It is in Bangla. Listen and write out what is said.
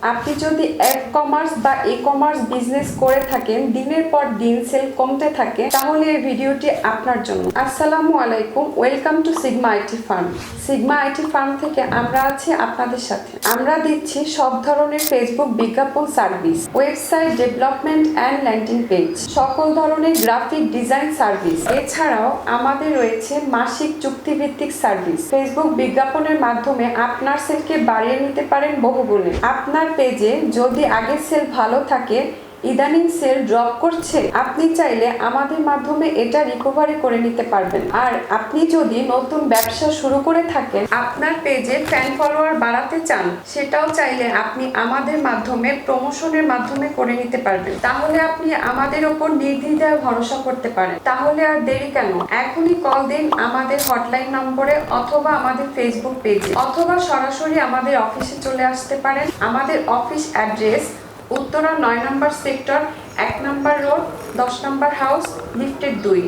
আপনি যদি কমার্স বা ই-কমার্স বিজনেস করে থাকেন, দিনের পর দিন সেল কমতে থাকে, তাহলে এই ভিডিওটি আপনার জন্য। আসসালামু আলাইকুম, welcome to sigma IT firm. Sigma IT firm থেকে আমরা আছি আপনাদের সাথে। আমরা দিচ্ছি সব ধরনের ফেসবুক বিজ্ঞাপন service, website development and landing page, সকল ধরনের গ্রাফিক ডিজাইন সার্ভিস। এছাড়াও আমাদের রয়েছে মাসিক চুক্তিভিত্তিক সার্ভিস। ফেসবুক বিজ্ঞাপনের মাধ্যমে আপনার সেলকে বাড়িয়ে নিতে পারেন বহুগুণে। আপনার পেজে যদি আগের সেল ভালো থাকে, ইদানিং সেল ড্রপ করছে, আপনি চাইলে আমাদের মাধ্যমে এটা রিকভারি করে নিতে পারবেন। আর আপনি যদি নতুন ব্যবসা শুরু করে থাকেন, আপনার পেজে ফ্যান ফলোয়ার বাড়াতে চান, সেটাও চাইলে আপনি আমাদের মাধ্যমে প্রমোশনের মাধ্যমে করে নিতে পারবেন। তাহলে আপনি আমাদের ওপর নির্দ্বিধায় ভরসা করতে পারেন। তাহলে আর দেরি কেন, এখনই কল দিন আমাদের হটলাইন নম্বরে, অথবা আমাদের ফেসবুক পেজে, অথবা সরাসরি আমাদের অফিসে চলে আসতে পারেন। আমাদের অফিস অ্যাড্রেস উত্তরা 9 নম্বর সেক্টর, 1 নম্বর রোড, 10 নম্বর হাউস, লিফটের 2।